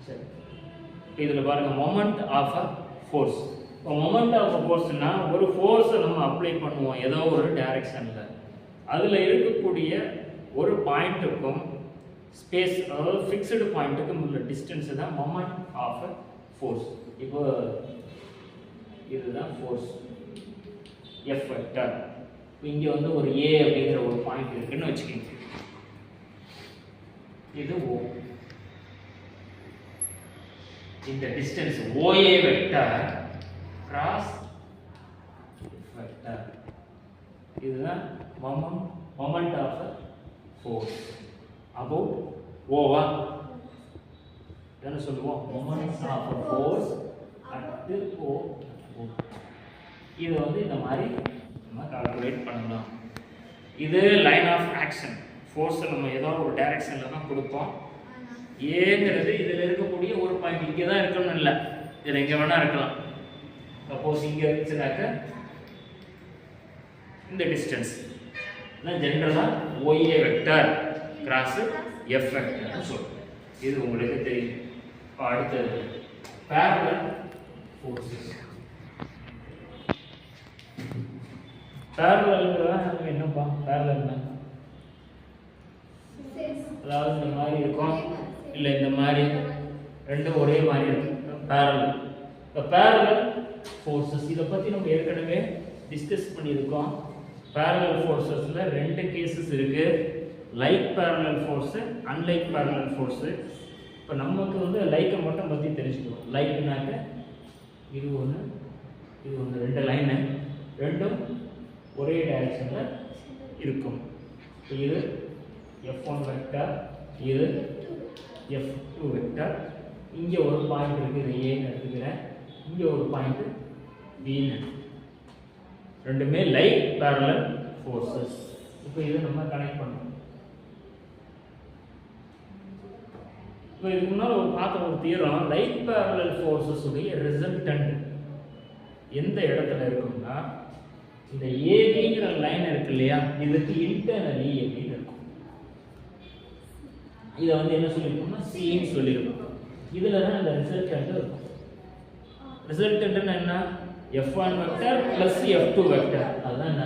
சரி, இதில் பாருங்கள் மொமெண்ட் ஆஃப் அ ஃபோர்ஸ். இப்போ மொமெண்ட் ஆஃப் அ ஃபோர்ஸ்னா ஒரு ஃபோர்ஸை நம்ம அப்ளை பண்ணுவோம் ஏதோ ஒரு டைரக்ஷனில். அதில் இருக்கக்கூடிய ஒரு பாயிண்ட்டுக்கும் ஸ்பேஸ், அதாவது ஃபிக்ஸ்டு பாயிண்ட்டுக்கும் உள்ள டிஸ்டன்ஸு தான் மொமெண்ட் ஆஃப் அ ஃபோர்ஸ். இப்போ இதுதான் ஃபோர்ஸ் எஃப் வெக்டர். இப்போ இங்கே வந்து ஒரு ஏ அப்படிங்கிற ஒரு பாயிண்ட் இருக்குன்னு வச்சுக்கோங்க. இது ஓ. இந்த distance OA vector cross vector, இதுதான் மொமெண்ட் ஆஃப் ஃபோர்ஸ் அபவுட் ஓவா. என்ன சொல்லுவோம்? மொமெண்ட் ஆஃப் ஃபோர்ஸ் அட் ஓ. இது வந்து இந்த மாதிரி நம்ம கால்குலேட் பண்ணலாம். இது லைன் ஆஃப் ஆக்ஷன். ஃபோர்ஸை நம்ம ஏதோ ஒரு டைரக்ஷனில் தான் கொடுப்போம். ஏங்கிறது இதில் இருக்கக்கூடிய ஒரு பாயிண்ட் இங்கே தான் இருக்கணும்னு இல்லை, இதில் எங்கே வேணால் இருக்கலாம். சப்போஸ் இங்கே இருந்துச்சுனாக்க இந்த டிஸ்டன்ஸ் ஜென்ரலாக OA vector cross F vector சொல்லுவோம். இது உங்களுக்கு தெரியும். இப்போ அடுத்தது parallel forces. parallelங்கிறதா நமக்கு என்னப்பா parallelனா? அதாவது இந்த மாதிரி இருக்கும், இல்லை இந்த மாதிரி ரெண்டும் ஒரே மாதிரி இருக்கும் parallel. இப்போ parallel forces இதை பற்றி நம்ம ஏற்கனவே டிஸ்கஸ் பண்ணியிருக்கோம். parallel forcesல ரெண்டு கேசஸ் இருக்கு, like parallel force, unlike parallel force. இப்போ நமக்கு வந்து லைக்கை மட்டும் பற்றி தெரிஞ்சுக்கணும். லைக்னாக்க இது ஒன்று ரெண்டு லைனு ரெண்டும் ஒரே டைரக்ஷனில் இருக்கும். இது F1 வெக்டர், இது F2 வெக்டர். இங்கே ஒரு பாயிண்ட் இருக்குது, இது ஏன்னு எடுத்துக்கிறேன். இங்கே ஒரு பாயிண்ட் பின்னு. ரெண்டுமே லைக் parallel forces. இப்போ இது நம்ம கனெக்ட் பண்ணணும். இப்போ இதுக்கு முன்னால் பார்த்த ஒரு தியரம், லைக் parallel forces உடைய ரிசல்டன்ட் எந்த இடத்துல இருக்கும்னா இந்த ஏபிங்கிற லைன் இருக்கு இல்லையா, இதுக்கு இன்டர்னலி அப்படின்னு இருக்கும். இதை வந்து என்ன சொல்லியிருக்கோம்னா சின்னு சொல்லியிருக்கோம். இதில் தான் இந்த ரிசல்டன்ட் இருக்கும். ரிசல்டன்ட்னா என்ன? F1 vector plus F2 vector, அதுதான் என்ன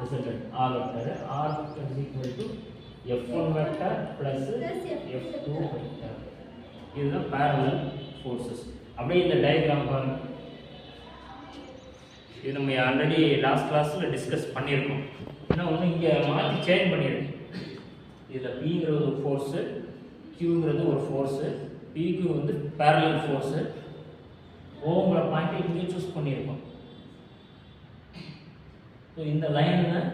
resultant. R vector R is equal to F1 vector plus F2 vector. இதுதான் parallel forces. அப்படியே இந்த டயக்ராம் பாருங்க. இது நம்ம ஆல்ரெடி லாஸ்ட் கிளாஸில் டிஸ்கஸ் பண்ணியிருக்கோம். ஏன்னா ஒன்று இங்கே மாற்றி சேஞ்ச் பண்ணியிருக்கோம். இதில் Pங்கிறது ஒரு ஃபோர்ஸு, Qங்கிறது ஒரு ஃபோர்ஸு, Pக்கு வந்து parallel ஃபோர்ஸு, ஓங்கிற பாயிண்ட்டை இங்கே சூஸ் பண்ணியிருக்கோம். ஸோ இந்த லைனில்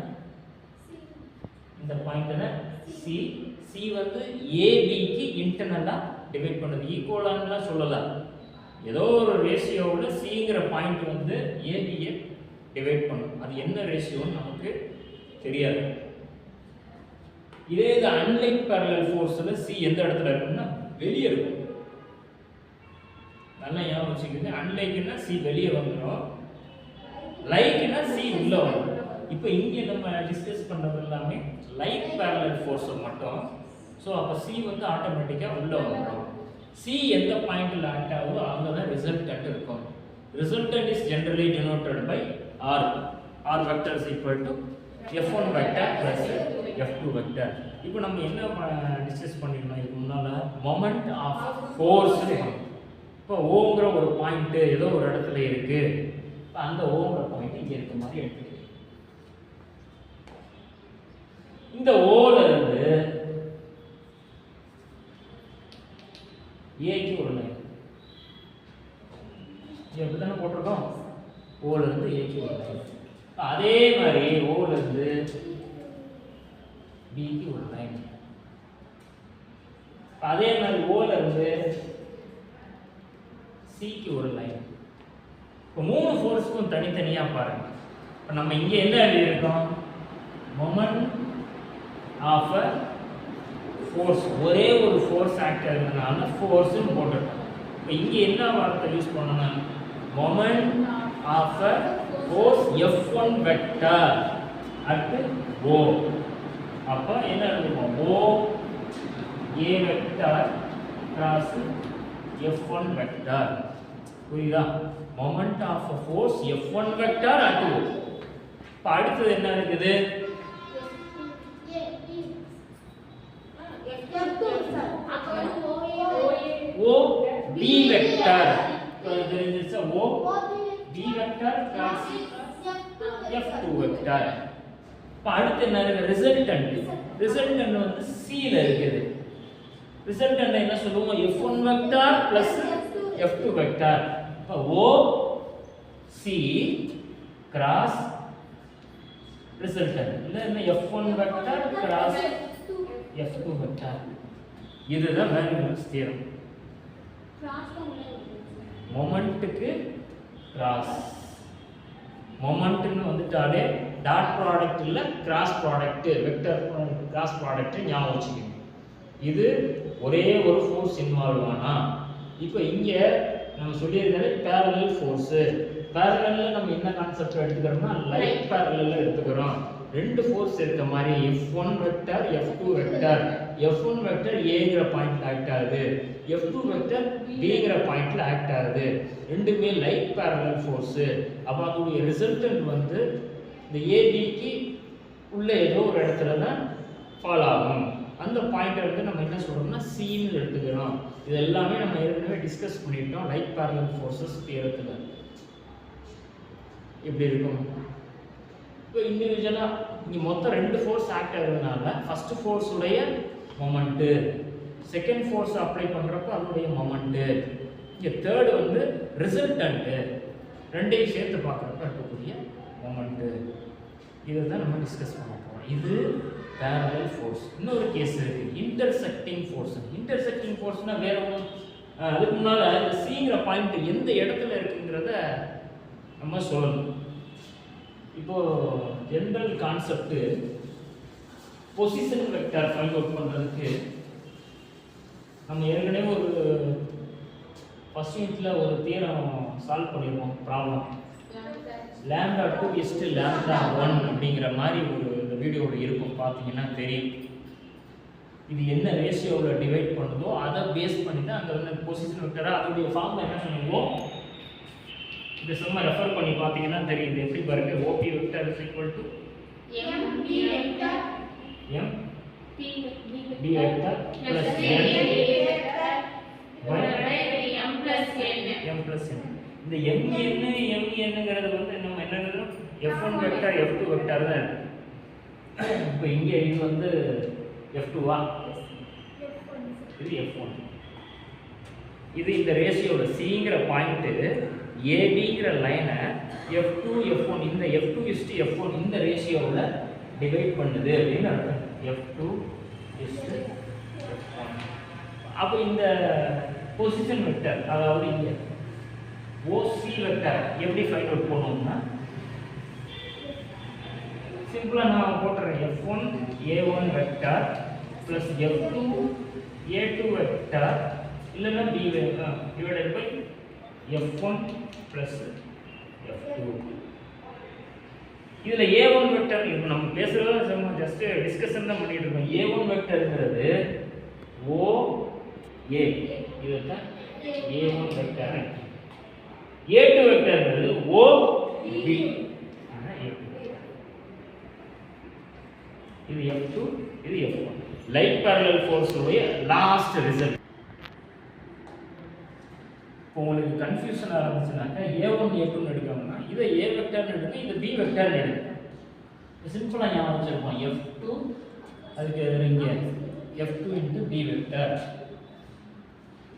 இந்த பாயிண்ட்டில் சி வந்து ஏபிக்கு இன்டர்னலாக டிவைட் பண்ணுது. ஈக்குவலான்லாம் சொல்லலாம், ஏதோ ஒரு ரேஷியோவில் சிங்கிற பாயிண்ட் வந்து ஏபியை டிவைட் பண்ணும். அது என்ன ரேஷியோன்னு நமக்கு தெரியாது. இதே இது அன்லைக் parallel ஃபோர்ஸில் சி எந்த இடத்துல இருக்குன்னா வெளியே இருக்கும். நல்லா ஞாபகம் வச்சுக்கோங்க. அன்லைக்னா சி வெளியே வந்துடும், லைக்னா சி உள்ள வரும். இப்போ இங்கே நம்ம டிஸ்கஸ் பண்ணுறது எல்லாமே லைக் parallel ஃபோர்ஸை மட்டும். ஸோ அப்போ சி வந்து ஆட்டோமேட்டிக்காக உள்ள வந்துடும். சி எந்த பாயிண்டில் ஆக்ட் ஆகுதோ அங்கே தான் ரிசல்டன்ட் இருக்கும். Resultant is generally denoted by R. R vector is equal to F1 vector plus F2 vector. இப்போ நம்ம என்ன டிஸ்கஸ் பண்ணிருந்தோம் இதுக்கு முன்னால்? Moment of force. இப்போ ஓங்கிற ஒரு பாயிண்ட்டு ஏதோ ஒரு இடத்துல இருக்கு. இப்போ அந்த ஓங்கிற பாயிண்ட் இங்கே இருக்க மாதிரி எடுத்துக்கிறேன். இந்த ஓல இருந்து ஏக்கு ஒரு லைன் எப்படி தானே போட்டிருக்கோம். ஓல இருந்து ஏக்கு ஒரு லைன். அதே மாதிரி ஓல இருந்து பிக்கு ஒரு லைன். அதே மாதிரி ஓல இருந்து சிக்கு ஒரு லைன். இப்போ மூணு ஃபோர்ஸுக்கும் தனித்தனியாக பாருங்க. இப்போ நம்ம இங்கே என்ன எழுதியிருக்கோம்? Moment of a force. ஒரே ஒரு ஃபோர்ஸ் ஆக்ட் ஆகுறதுனால ஃபோர்ஸ்ன்னு போட்டுருக்கோம். இப்போ இங்கே என்ன வார்த்தை யூஸ் பண்ணணும்? Moment of a force F1 vector at O. அப்போ என்ன எழுதுவோம்? O A vector cross F1 vector. புரியுதா? moment of a force F1 vector at O. இப்ப அடுத்து என்ன இருக்குது? O B vector. There is a O B vector cross F2 vector. இப்ப அடுத்து என்ன இருக்கு? ரிசல்டன்ட் வந்து C ல இருக்குது. ரிசல்டன்ட் என்ன சொல்லுவோம்? F1 vector plus F2 vector. இப்ப O C cross ரிசல்டன்ட் இல்ல F1 vector cross F2 vector. இதுதான் வேரியபிள்ஸ் தியரம். மொமெண்ட்க்கு கிராஸ் மொமெண்ட்னு வந்துட்டாலே டாட் ப்ராடக்ட் இல்ல cross product vector cross product ஞாபகம் வச்சுக்கணும். இது ஒரே ஒரு ஃபோர்ஸ் இன்வால்வ் ஆனா இப்போ இங்க நம்ம சொல்லியிருந்தாலே parallel ஃபோர்ஸ். parallelல நம்ம என்ன கான்செப்ட் எடுத்துக்கிறோம்னா லைட் parallelல எடுத்துக்கிறோம். ரெண்டு ஃபோர்ஸ் இருக்க மாதிரி F1 vector F2 vector. F1 vector Aங்கிற பாயிண்ட்ல ஆக்ட் ஆகுது, F2 வெக்டர் Bங்கிற பாயிண்ட்ல ஆக்ட் ஆகுது. ரெண்டுமே லைட் parallel ஃபோர்ஸ். அப்ப அதோட ரிசல்டன்ட் வந்து இந்த ABக்கு உள்ள ஏதோ ஒரு இடத்துல தான் ஃபால் ஆகும். அந்த பாயிண்ட்டை வந்து நம்ம என்ன சொல்றோம்னா C ன்னு எடுத்துக்கிறோம். இது எல்லாமே நம்ம ஏற்கனவே டிஸ்கஸ் பண்ணிட்டோம் லைட் parallel ஃபோர்ஸஸ் தியரத்துல. எப்படி இருக்கும்? இப்போ இண்டிவிஜுவலா இங்க மொத்தம் ரெண்டு ஃபோர்ஸ் ஆக்ட் ஆகுறதுனால ஃபர்ஸ்ட் ஃபோர்ஸ் உடைய மொமெண்ட், செகண்ட் ஃபோர்ஸ் அப்ளை பண்றப்ப அதோடைய மொமெண்ட், இங்க தேர்ட் வந்து ரிசல்டன்ட், ரெண்டையும் சேர்த்து பார்க்கறப்ப இருக்கக்கூடிய மொமெண்ட். இதுதான் நம்ம டிஸ்கஸ் பண்ண போறோம். இது parallel ஃபோர்ஸ். இன்னொரு கேஸ் இருக்கு இன்டர்செக்டிங் ஃபோர்ஸ். இன்டர்செக்டிங் ஃபோர்ஸ்னா வேற ஒன்றும் அதுக்கு முன்னால இந்த Cங்கிற பாயிண்ட் எந்த இடத்துல இருக்குங்கிறத நம்ம சொல்லணும். இப்போ general concept position vector find out பண்றதுக்கு நம்ம ஏற்கனவே ஒரு ஃபர்ஸ்ட் யூனிட்ல ஒரு தியரம் சால்வ் பண்ணிருக்கோம். ப்ராப்ளம் λ2 λ1 அப்படிங்கிற மாதிரி ஒரு வீடியோல இருக்கும், பார்த்தீங்கன்னா தெரியும். இது என்ன ரேஷியோவில் டிவைட் பண்ணுதோ அதை பேஸ் பண்ணி தான் அங்கே வந்து பொசிஷன் வெக்டரா அதோடைய ஃபார்ம் என்ன சொல்லுவோம். இந்த சும்மா ரெஃபர் பண்ணி பார்த்தீங்கன்னா தெரியுது. எப்படி பாருங்க, OP vector is equal to MP vector MP B vector plus N M plus N. இந்த MNங்கிறது வந்து நம்ம என்னங்கிறது F1 வெக்டர் F2 வெக்டர் தான் இருக்கு. இப்போ இங்க இது வந்து F2 இது F1. இது இந்த ரேஷியோட Cங்கிற பாயிண்ட் ABங்கிற லைனை F2 F1 இந்த F2 F1 இந்த ரேஷியோல டிவைட் பண்ணுது அப்படின்னு அர்த்தம். F2 F1. அப்போ இந்த பொசிஷன் வெக்டர் அதாவது இங்க OC வெக்டர் எப்படி ஃபைண்ட் அவுட் பண்ணுவோம்னா சிம்பிளா நான் போட்டுறேன். F1 A1 vector plus F2 A2 vector இல்லைன்னா B divided by F1 plus F2. இதுல A1 வெக்டர் இப்போ நம்ம பேசுறது சும்மா ஜஸ்ட் டிஸ்கஷன் தான் பண்ணிட்டு இருக்கோம். A1 வெக்டர்ங்கிறது OA, இதுதான் A1 வெக்டர். A2 வெக்டர்ங்கிறது OB, இது F2 இது F1. லைட் parallel ஃபோர்ஸ் உடைய லாஸ்ட் ரிசல்ட். உங்களுக்கு கன்ஃபியூஷன் ஆரம்பிச்சுனாக்கா A1 A2 எடுக்கணும்னா இதை A வெக்டர்னு எடுங்க, இது B வெக்டர்னு எடுங்க. சிம்பிளா ஞாபகம் வச்சிருப்போம். F2 அதுக்கு இங்க F2 into B வெக்டர்,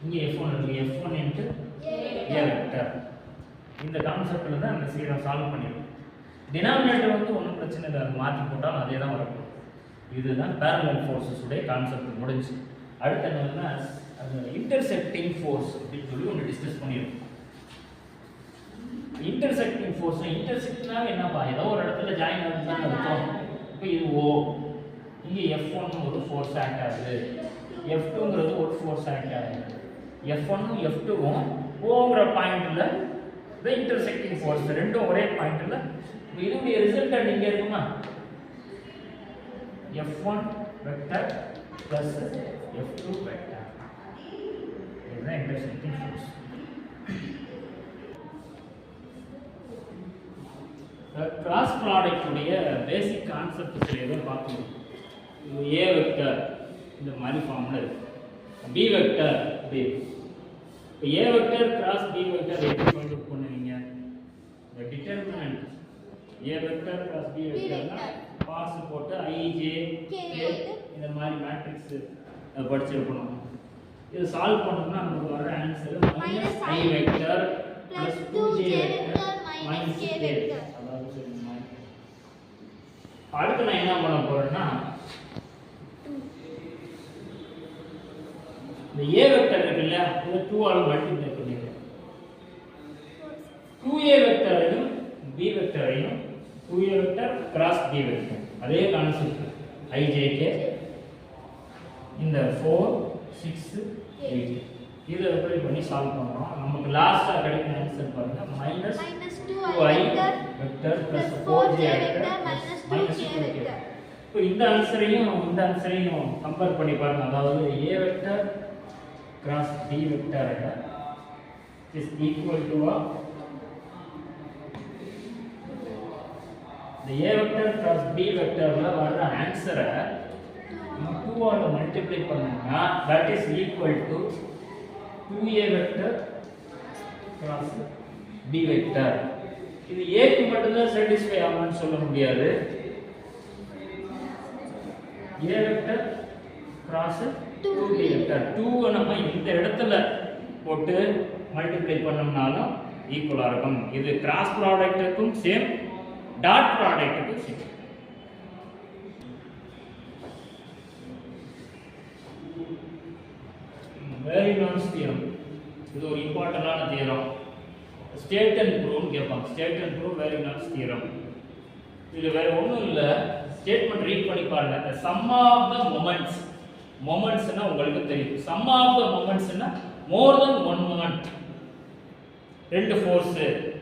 இங்க F1 இருக்கு F1 into A வெக்டர். இந்த கான்செப்ட்ல தான் அந்த சீரை சால்வ் பண்ணிருக்கோம். டினாமினேட்டர் வந்து ஒன்றும் பிரச்சனை இல்லை, அது மாற்றி போட்டாலும் அதே தான் வரணும். இதுதான் parallel forces உடைய கான்செப்ட் முடிஞ்சு. அடுத்து என்னன்னா அந்த இன்டர்செக்டிங் ஃபோர்ஸ் அப்படின்னு சொல்லி ஒன்று டிஸ்கஸ் பண்ணியிருக்கோம். இன்டர்செக்டிங் ஃபோர்ஸ் இன்டர்செக்ட்னா என்னப்பா, ஏதோ ஒரு இடத்துல ஜாயின் ஆகுதுன்னு அர்த்தம். இப்போ இது O, இங்கே F1 ஒரு ஃபோர்ஸ் ஆக்ட் ஆகுது, F2ங்கிறது ஒரு ஃபோர்ஸ் ஆக்ட் ஆகுது. F1ம் F2வும் Oங்கிற பாயிண்ட்ல இந்த இன்டர்செக்டிங் ஃபோர்ஸ் ரெண்டும் ஒரே பாயிண்ட்ல. இதோடைய ரிசல்ட் இங்கே இருக்குமா, F1 vector plus F2 vector. இதுதான் இன்டர்செக்டிங் ஃபோர்ஸ். கிராஸ் ப்ராடக்ட் உடைய பேசிக் கான்செப்ட் சில எதை பார்க்கணும். ஏ வெக்டர் இந்த மாதிரி ஃபார்ம்ல இருக்கு, பி வெக்டர் இப்படி இருக்கு. இப்போ A vector cross B vector எப்படி ஃபைண்ட் அவுட் பண்ணுவீங்க? இந்த determinant A vector cross B வெக்டர்னா பாஸ் போட்டு I J K இந்த மாதிரி மேட்ரிக்ஸ் படிச்சிருக்கணும். இது சால்வ் பண்ணோம்னா நமக்கு வர answer -I vector + 2J vector - K vector. அடுத்து நான் என்ன பண்ண போறேன்னா இந்த A வெக்டர் இருக்கு இல்லையா, இதை 2 ஆல் மல்டிப்ளை பண்ணிடுறேன். 2A வெக்டரையும் B வெக்டரையும் 2A vector cross B vector அதே கான்செப்ட் IJK இந்த 4 6 8 இதை அப்ளை பண்ணி சால்வ் பண்றோம். நமக்கு லாஸ்டா கிடைக்கிற ஆன்சர் பாருங்க -2I vector + 4J vector - 2K vector. இப்போ இந்த ஆன்சரையும் கம்பேர் பண்ணி பாருங்க. அதாவது A vector cross B vector is equal to the A vector cross B vector la வர்ற ஆன்சரை 2 ஆல மல்டிப்ளை பண்ணோம்னா that is equal to 2A vector cross B vector. இது A க்கு மட்டும் தான் satisfy ஆகும்னு சொல்ல முடியாது. A vector cross 2B vector 2 நம்ம இந்த இடத்துல போட்டு மல்டிப்ளை பண்ணோம்னாலும் ஈக்குவலா இருக்கும். இது கிராஸ் ப்ராடக்ட்டுக்கும் சேம், டாட் ப்ராடக்ட்டுக்கும் சேம். வேரியன்ஸ் தியரம் இது ஒரு இம்பார்ட்டன்டான தியரம். ஸ்டேட் அண்ட் ப்ரூவ் கேட்பாங்க. State and prove variance theorem. இது வேற ஒண்ணும் இல்ல, ஸ்டேட்மென்ட் ரீட் பண்ணி பாருங்க. the sum of the moments னா உங்களுக்கு தெரியும். sum of the moments னா more than one moment. ரெண்டு ஃபோர்ஸ்,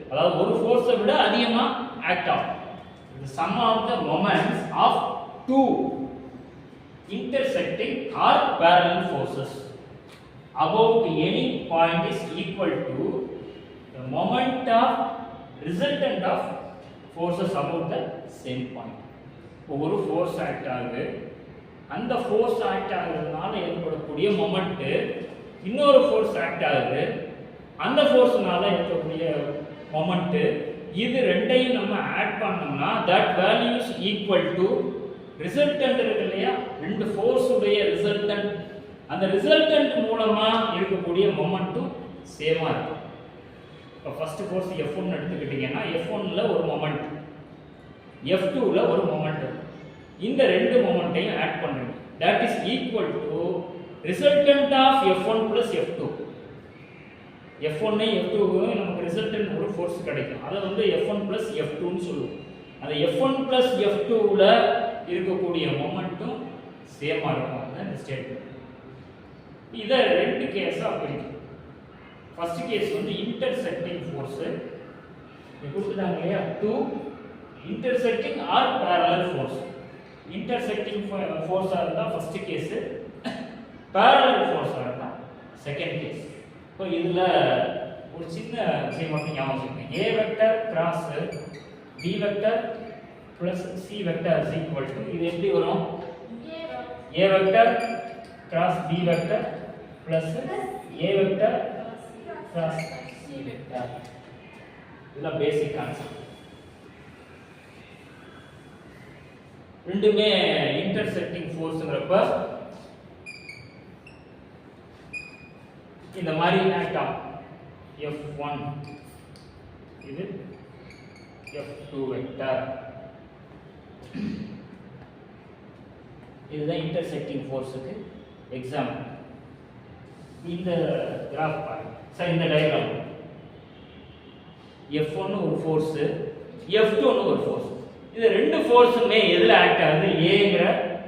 அதாவது ஒரு ஃபோர்ஸை விட அதிகமா ஆக்ட் ஆகும். the sum of the moments of two intersecting or parallel forces about any point is equal to the moment of resultant of forces about the same point. ஒரு force act ஆகுது, அந்த force act ஆகுறதுனால ஏற்படக்கூடிய moment இன்னொரு force act ஆகுது, அந்த ஃபோர்ஸ்னால ஏற்படக்கூடிய moment, இது ரெண்டையும் நம்ம ஆட் பண்ணோம்னா that value is equal to resultant இருக்கு இல்லையா, ரெண்டு ஃபோர்ஸ் உடைய ரிசல்டன்ட், அந்த ரிசல்டன்ட் மூலமா இருக்கக்கூடிய மொமெண்ட்டும் சேமா இருக்கும். இப்போ ஃபர்ஸ்ட் ஃபோர்ஸ் F1 எடுத்துக்கிட்டீங்கன்னா F1 ல ஒரு மொமெண்ட், F2 ல ஒரு மொமெண்ட், இந்த ரெண்டு மொமெண்ட்டையும் ஆட் பண்ணுங்க. that is equal to resultant of F1 plus F2. F1 F2 நமக்கு ரிசல்டன்ட் ஒரு ஃபோர்ஸ் கிடைக்கும். அதை வந்து F1 plus F2 ன்னு சொல்லுவோம். அந்த F1 plus F2 ல இருக்கக்கூடிய மொமெண்ட்டும் சேமா இருக்கும். அந்த ஸ்டேட்மென்ட் இத ரெண்டு கேஸா பிரிக்கும். ஃபர்ஸ்ட் கேஸ் வந்து இன்டர்செக்டிங் ஃபோர்ஸ் கொடுத்துட்டாங்க இல்லையா, two intersecting or parallel force. intersecting force இருந்தா ஃபர்ஸ்ட் கேஸ், parallel force இருந்தா செகண்ட் கேஸ். இப்போ இதுல ஒரு சின்ன விஷயம் மட்டும் ஞாபகம் வச்சுக்கோங்க. A vector cross B vector plus C vector is equal to, இது எப்படி வரும்? A vector cross B vector plus A vector cross C vector. இதெல்லாம் பேசிக் கான்செப்ட். ரெண்டுமே இன்டர்செக்டிங் ஃபோர்ஸ்ங்கறப்ப இந்த மாதிரி ஆக்ட் ஆகும். F1 இது F2 வெக்டர், இதுதான் இன்டர்செக்டிங் ஃபோர்ஸ்க்கு எக்ஸாம்பிள். இந்த கிராஃப் பாருங்க சார், இந்த டயகிராம் F1 ஒரு ஃபோர்ஸ், F2 ஒரு ஃபோர்ஸ். இது ரெண்டு ஃபோர்ஸுமே எதுல ஆக்ட் ஆகுது? ஏங்கிற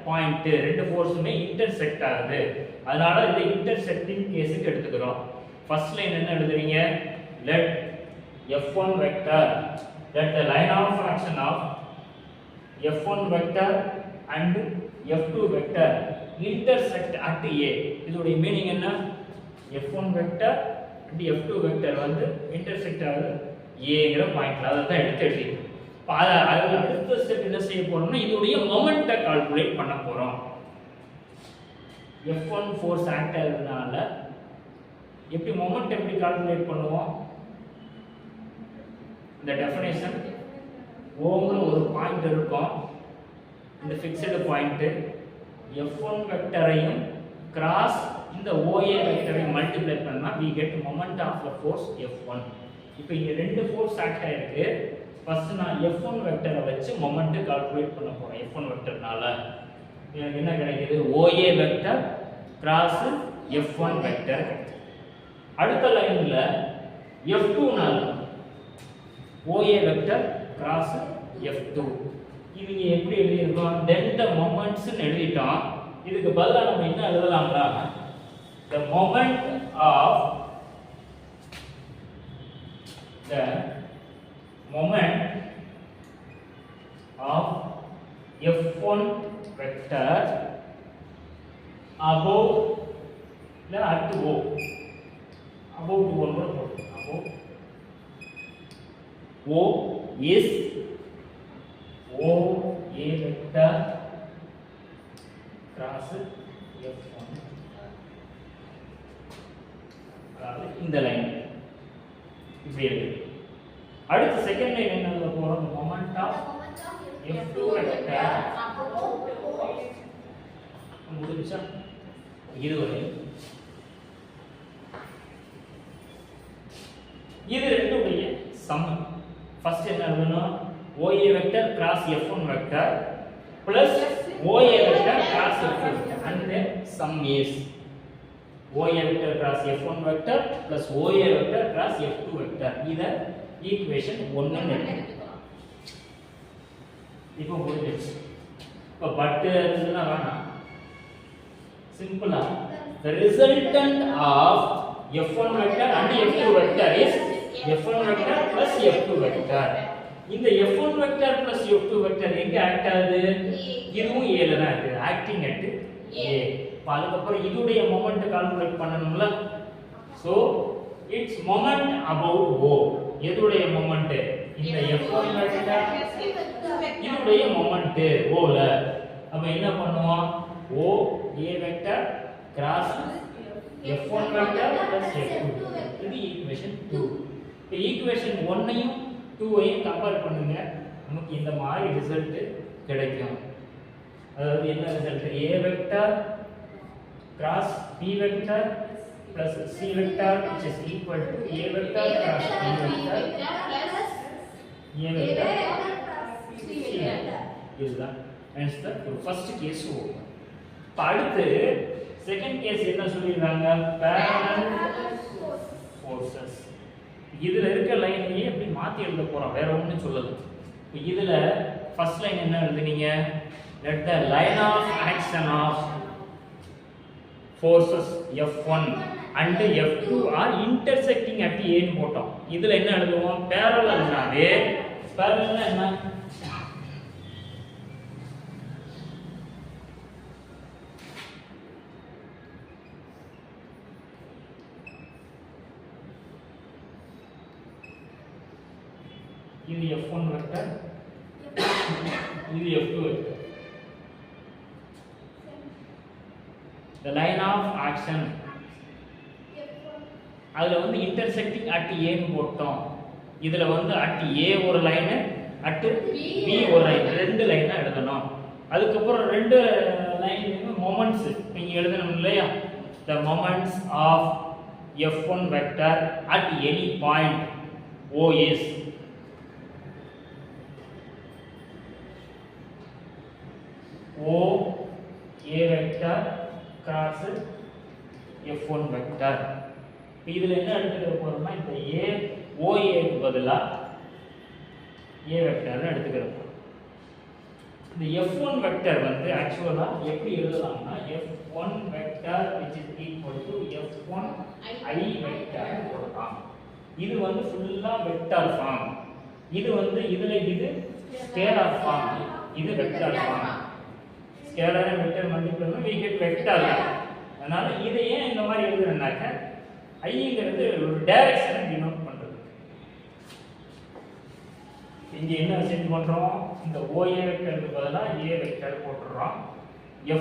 பாயிண்ட். ரெண்டு ஃபோர்ஸுமே இன்டர்செக்ட் ஆகுது, அதனால இந்த இன்டர்செக்டிங் கேஸுக்கு எடுத்துக்கிறோம். ஃபர்ஸ்ட் லைன் என்ன எழுதுறீங்க? let F1 vector, let the line of action of F1 vector and F2 vector intersect at A. இதோட மீனிங் என்ன? f1 vector and f2 vector வந்து இன்டர்செக்ட் ஆகுது ஏங்கிற பாயிண்ட்ல அதை தான் எடுத்து எழுதிட்டோம். இப்போ அடுத்த ஸ்டெப் என்ன செய்ய போறோம்னா இதோடைய மொமெண்ட்டை கால்குலேட் பண்ண போறோம். f1 ஃபோர்ஸ் ஆக்ட் ஆகுறதுனால எப்படி மொமெண்ட் எப்படி கால்குலேட் பண்ணுவோம்? இந்த டெஃபினேஷன் ஓங்கிற ஒரு பாயிண்ட் இருக்கும், இந்த ஃபிக்ஸ்டு பாயிண்ட் f1 வெக்டரையும் கிராஸ் இந்த OA வெக்டரையும் மல்டிப்ளை பண்ணா we get moment of the force F1. இப்போ இங்க ரெண்டு ஃபோர்ஸ் ஆக்ட் ஆயிருக்கு. ஃபர்ஸ்ட் நான் F1 வெக்டரை வச்சு மொமெண்ட் கால்குலேட் பண்ண போறேன். F1 வெக்டர்னால எனக்கு என்ன கிடைக்குது? OA vector cross F1 vector. அடுத்த லைன்ல F2 னால OA வெக்டர் கிராஸ் F2. இவங்க எப்படி எழுதியிருக்கோம்? டெல்ட மொமெண்ட்ஸ் எழுதிட்டோம். இதுக்கு பதிலா நம்ம என்ன எழுதலாம்னா the moment of F1 vector above the at O above to one above O is OA vector cross F1. அதாவது இந்த லைன் இப்படி இருக்கு. அடுத்த செகண்ட் லைன் என்ன எழுத போறோம்? மொமெண்ட் ஆஃப் F2 வெக்டர் முடிஞ்சா இதுவரை இது ரெண்டுடைய சம். ஃபர்ஸ்ட் என்ன எழுதணும்? OA vector cross F1 vector plus OA vector cross F2 and then sum is OA vector cross F1 vector plus OA vector cross F2 vector. இத equation 1 ன்னு எடுத்துக்கலாம். இப்போ முடிஞ்சிருச்சு. இப்போ பட் இதெல்லாம் வேணாம். சிம்பிளா the resultant of F1 vector and F2 vector is F1 vector plus F2 vector. இந்த F1 vector plus F2 vector எங்க ஆக்ட் ஆகுது? இதுவும் A ல தான் இருக்கு. Acting at A. அதுக்கப்புறம் இதோடைய மொமெண்ட் கால்குலேட் பண்ணணும்ல. So it's moment about O. எதுடைய மொமெண்ட்? இந்த F1 வெக்டர் இதோடைய மொமெண்ட் O ல. அப்ப என்ன பண்ணுவோம்? O A vector cross F1 vector plus F2. இது ஈக்குவேஷன் 2. இப்போ ஈக்குவேஷன் 1 ஐயும் 2 ஐயும் கம்பேர் பண்ணுங்க. நமக்கு இந்த மாதிரி ரிசல்ட் கிடைக்கும். அதாவது என்ன result? A vector cross B vector plus C vector which is equal to A vector cross B vector plus A vector C vector. இதுதான் ஆன்சர். First case over. இப்போ அடுத்து செகண்ட் கேஸ் என்ன சொல்லிருக்காங்க? parallel forces. இதுல இருக்க லைனையே அப்படி மாத்தி எழுத போறோம், வேற ஒண்ணும் சொல்லல. இப்போ இதுல ஃபர்ஸ்ட் லைன் என்ன எழுதுனீங்க? let the line of action of forces F1 and F2 are intersecting at A ன்னு போட்டோம். இதுல என்ன எழுதுவோம்? parallelனாவே parallelனா என்ன? இது F1 வெக்டர், இது F2 vector. the line of action அதுல வந்து intersecting at A ன்னு போட்டோம். இதுல வந்து at A ஒரு லைன், at B ஒரு லைன், ரெண்டு லைனா எழுதணும். அதுக்கு அப்புறம் ரெண்டு லைன்லயும் மொமெண்ட்ஸ் நீங்க எழுதணும் இல்லையா? the moments of F1 vector at any point O is O A vector cross F1 vector. இதுல என்ன எடுத்துக்க போறோம்னா இந்த A OA க்கு பதிலா A வெக்டர் எடுத்துக்கிறோம். இந்த F1 வெக்டர் வந்து ஆக்சுவலா எப்படி எழுதலாம்னா F1 vector which is equal to F1 I vector போடலாம். இது வந்து ஃபுல்லா வெக்டர் ஃபார்ம். இது வந்து இதுல இது ஸ்கேலார் ஃபார்ம், இது vector form. Scalar vector multiply பண்ணா we get வெக்டர். அதனால இதை ஏன் இந்த மாதிரி எழுதுறேன்னாக்க ஐங்கிறது ஒரு டைரக்ஷனை டினோட் பண்றது. இங்க என்ன செட் பண்றோம், இந்த OA வெக்டருக்கு பதிலா A வெக்டர் போட்டுறோம்,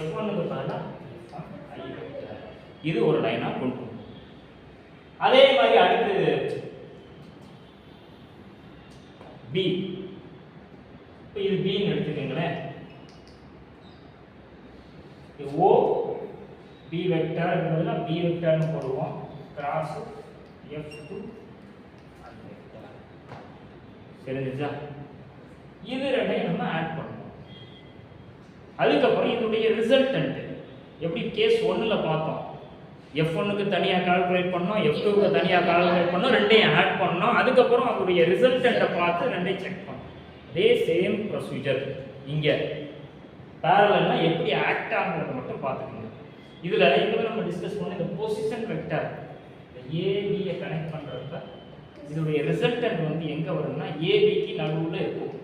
F1 க்கு பதிலா F1 I வெக்டர். இது ஒரு லைனா கொண்டு வரணும். அதே மாதிரி அடுத்து B. இப்போ இது B ன்னு எடுத்துக்கங்களேன். O B வெக்டர் பதிலா B வெக்டர்னு போடுவோம், கிராஸ் F2 I வெக்டர். சரிங்களா? இது ரெண்டையும் நம்ம ஆட் பண்ணுவோம். அதுக்கப்புறம் இதோடைய ரிசல்டன்ட் எப்படி கேஸ் 1ல பார்த்தோம், F1 க்கு தனியா கால்குலேட் பண்ணோம், F2 க்கு தனியா கால்குலேட் பண்ணோம், ரெண்டையும் ஆட் பண்ணோம். அதுக்கப்புறம் அதோடைய ரிசல்டன்ட்டை பார்த்து ரெண்டையும் செக் பண்ணோம். அதே சேம் ப்ரொசீஜர் இங்க parallelனா எப்படி ஆக்ட் ஆகும்ன்றத மட்டும் பார்த்துக்கணும். இதுல நம்ம டிஸ்கஸ் பண்ண இந்த பொசிஷன் வெக்டர் AB யை கனெக்ட் பண்றப்ப இதோடைய ரிசல்டன்ட் வந்து எங்க வரும்னா AB க்கு நடுவுல இருக்கும்.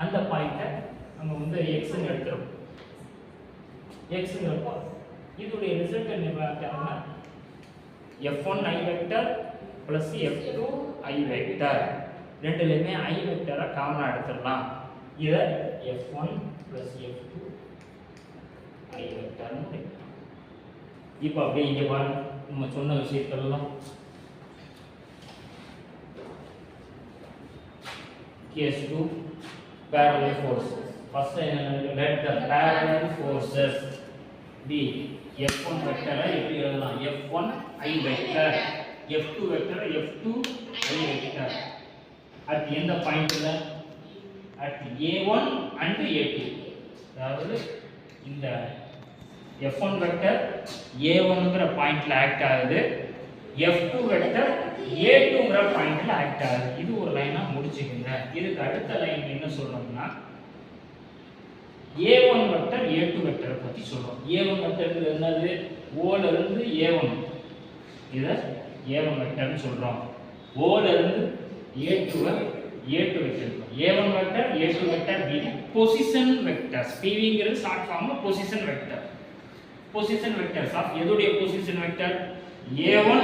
அந்த பாயிண்ட நம்ம வந்து x ன்னு எடுத்துறோம். x ங்கறப்ப இதோடைய ரிசல்டன்ட் என்னன்னா F1 I vector plus F2 I vector. ரெண்டுலயுமே I வெக்டரை காமனா எடுத்துடலாம். இத F1 பிளஸ் F2 I வெக்டர்னு எடுக்கலாம். இப்போ அப்படியே இங்க பாருங்க, நம்ம சொன்ன விஷயத்தெல்லாம் case 2 parallel forces. First let the parallel forces be F1 வெக்டரை எப்படி எழுதலாம், F1 I வெக்டர், F2 வெக்டரை F2 I வெக்டர். at எந்த பாயிண்ட்ல, at A1 and A2. அதாவது இந்த F1 வெக்டர் A1 ங்கற பாயிண்ட்ல ஆக்ட் ஆகுது, F2 வெக்டர் A2 ங்கற பாயிண்ட்ல ஆக்ட் ஆகுது. இது ஒரு லைனா முடிச்சுக்கங்க. இதுக்கு அடுத்த லைன் என்ன சொல்றோம்னா A1 வெக்டர் A2 வெக்டர் பத்தி சொல்றோம். A1 வெக்டர் என்னது, O ல இருந்து A1, இத A1 வெக்டர்னு சொல்றோம். O ல இருந்து A2 A2 vector. A1 vector A2 vector B position vectors. PV ங்கிறது ஷார்ட் ஃபார்ம்ல position vector. Position vectors of எதுடைய position vector A1,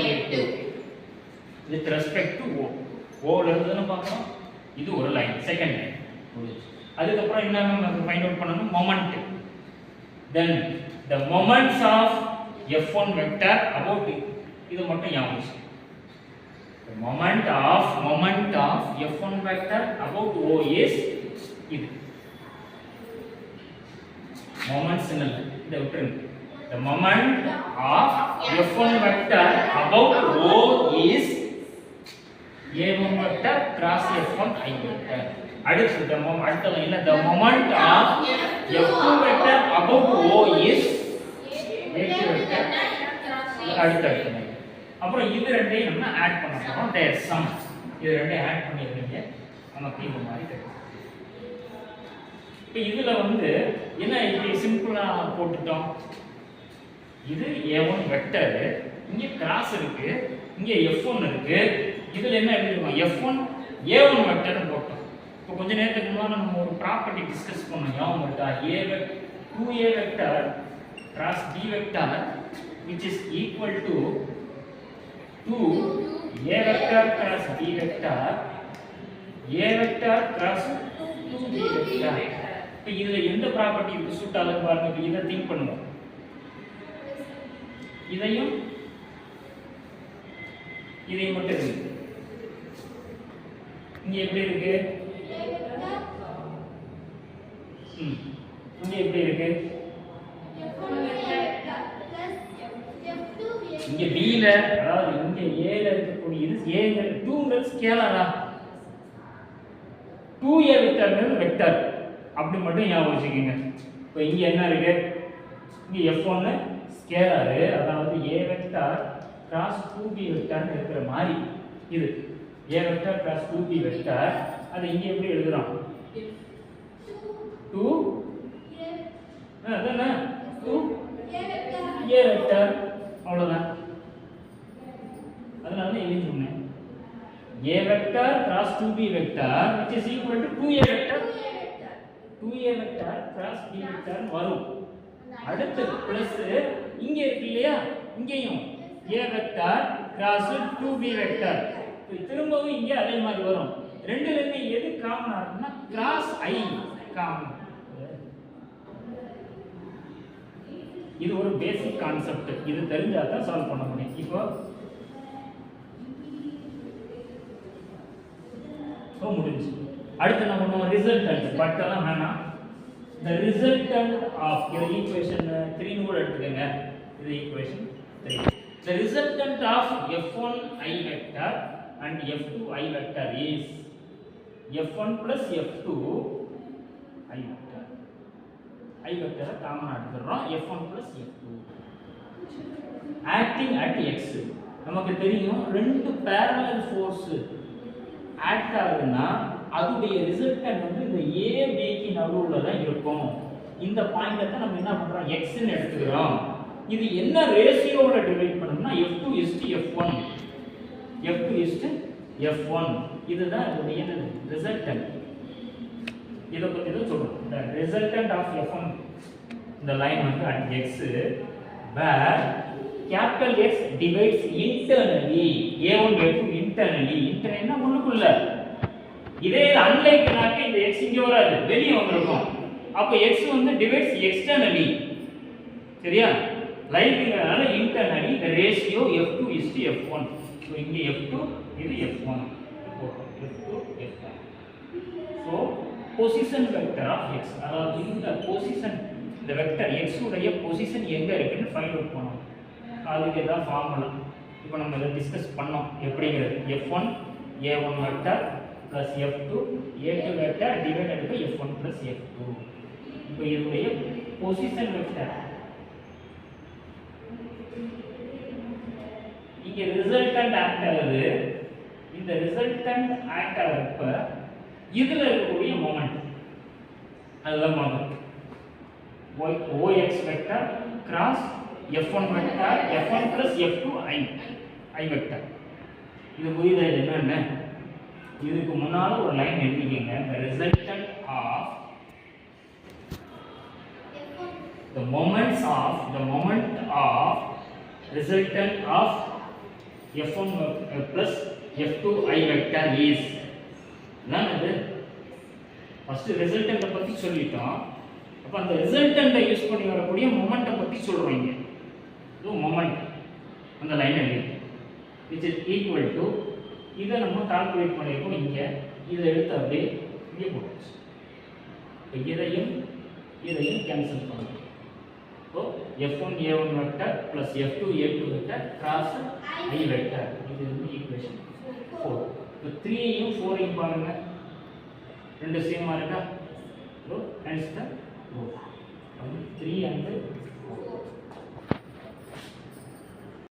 A2 with respect to O. O ல இருந்து பார்க்கணும். இது ஒரு லைன், செகண்ட் லைன். அதுக்கு அப்புறம் என்ன நம்ம ஃபைண்ட் அவுட் பண்ணனும், moment. then the moments of F1 vector about it. இது மட்டும் ஞாபகம் வச்சுக்கோங்க. the moment of F1 vector about O is இது. moments என்னது, இத விட்டுருங்க. the moment of F1 vector about O is A1 vector cross F1 I vector. அடுத்து அடுத்த லைன்ல the moment of F2 vector about O is A2 vector. அடுத்த line. அப்புறம் இது ரெண்டையும் நம்ம ஆட் பண்ண போறோம், their sum. இது ரெண்டையும் ஆட் பண்ணிருக்கீங்க, நமக்கு இந்த மாதிரி கிடைக்கும். இப்போ இதுல வந்து என்ன இப்படி சிம்பிளா போட்டுட்டோம், இது A1 வெக்டர், இங்க கிராஸ் இருக்கு, இங்க F1 இருக்கு. இதுல என்ன எழுதிருக்கோம், F1 A1 வெக்டர்னு போட்டோம். இப்போ கொஞ்ச நேரத்துக்கு முன்னாடி நம்ம ஒரு ப்ராப்பர்ட்டி டிஸ்கஸ் பண்ணோம், ஞாபகம் இருக்கா, 2A vector cross B vector which is equal to 2A vector cross B vector, A vector cross 2B vector. இப்போ இதுல எந்த ப்ராப்பர்ட்டி இதுக்கு சூட் ஆகுது பாருங்க. இப்போ இதை திங்க் பண்ணுவோம், இதையும் இதையும் மட்டும் இருக்கு. இங்க எப்படி இருக்கு, இங்க எப்படி இருக்கு, இங்க B ல, அதாவது இங்க A ல இருக்கக்கூடிய இது A ங்கற 2 ங்கற ஸ்கேலரா, 2A வெக்டர்ங்கிறது வெக்டர், அப்படி மட்டும் ஞாபகம் வச்சுக்கோங்க. இப்போ இங்க என்ன இருக்கு, இங்க F1 ஸ்கேலர், அதாவது A வெக்டர் கிராஸ் 2B வெக்டர்னு இருக்கிற மாதிரி இது A vector cross 2B vector. அது இங்க எப்படி எழுதுறோம், 2 அதானே 2A வெக்டர், அவ்வளவுதான். அதனால தான் எழுதி சொன்னேன், A vector cross 2B vector which is equal to 2A vector, 2A vector cross B vector வரும். அடுத்து பிளஸ் இங்க இருக்கு இல்லையா, இங்கேயும் a vector cross 2b vector. திரும்பவும் இங்க அதே மாதிரி வரும். ரெண்டுலயுமே எது காமனா இருக்குன்னா கிராஸ் i காமன். இது ஒரு பேசிக் கான்செப்ட். இது தெரிஞ்சா தான் சால்வ் பண்ண முடியும். இப்போ முடிஞ்சு. அடுத்து நம்ம பண்ணுவோம் ரிசல்டன்ட். பட்டெல்லாம் வேணாம். the resultant of the equation 3 னு கூட எடுத்துக்கங்க. இது equation 3. the resultant of f1 i vector and f2 i vector is f1 plus f2 i vector. i vector காமனா எடுத்துறோம். f1 plus f2 acting at x. நமக்கு தெரியும் ரெண்டு parallel force act ஆகுதுன்னா அதுடைய ரிசல்டன்ட் வந்து இந்த a b க்கு நடுவுல தான் இருக்கும். இந்த பாயிண்ட தான் நம்ம என்ன பண்றோம் x ன்னு எடுத்துக்கிறோம். இது என்ன ரேஷியோவோட டிவைட் பண்ணனும்னா f2:f1. f2:f1 இதுதான் இதோட ரிசல்டன்ட். இத பத்தி தான் சொல்றோம். the resultant of f1 இந்த லைன் வந்து at x where capital X divides internally a1 a2 internally என்ன உள்ளுக்குள்ள. இதே அன்லைக்னாக்க இந்த x இங்க வராது, வெளிய வந்திருக்கும். அப்ப x வந்து divides externally. சரியா? லைக்ங்கறனால internally the ratio f2:f1. So இங்க f2 இது f1. f2 f1. So position vector of x, அதாவது இந்த பொசிஷன் இந்த வெக்டர் x உடைய பொசிஷன் எங்க இருக்குன்னு ஃபைண்ட் அவுட் பண்ணனும். அதுக்கு தான் ஃபார்முலா. இப்போ நம்ம இத டிஸ்கஸ் பண்ணோம். எப்படிங்கிறது f1 a1 vector plus f2 a2 vector divided by f1 plus f2. இப்போ இதோட பொசிஷன் வெக்டர் இங்க ரிசல்டன்ட் ஆக்ட் ஆகுது. இந்த ரிசல்டன்ட் ஆக்ட் ஆகிறப்ப இதுல இருக்கக்கூடிய மொமெண்ட் அதுதான் moment ox vector cross f1 vector f1 plus f2 i vector. இது புரியுதா? இது என்னன்னா இதுக்கு முன்னால ஒரு லைன் எழுதிக்கங்க. the resultant of the moment of resultant of f1 plus f2 i vector is என்னது ஃபர்ஸ்ட் ரிசல்டன்ட் பத்தி சொல்லிட்டோம். அப்ப அந்த ரிசல்டன்ட்டை யூஸ் பண்ணி வரக்கூடிய மொமெண்ட்டை பத்தி சொல்றீங்க. இது மொமெண்ட் அந்த லைன் எழுதி which is equal to இத நம்ம கால்குலேட் பண்ணிருக்கோம். இங்க இத எடுத்து அப்படியே இங்க போடுவோம். இதையும் கேன்சல் பண்ணுவோம். So f1 a1 vector plus f2 a2 vector cross i vector. இது வந்து ஈக்குவேஷன் 4. இப்போ 3 யும் 4 யும் பாருங்க. ரெண்டு சேமா இருக்கா? So hence the rule.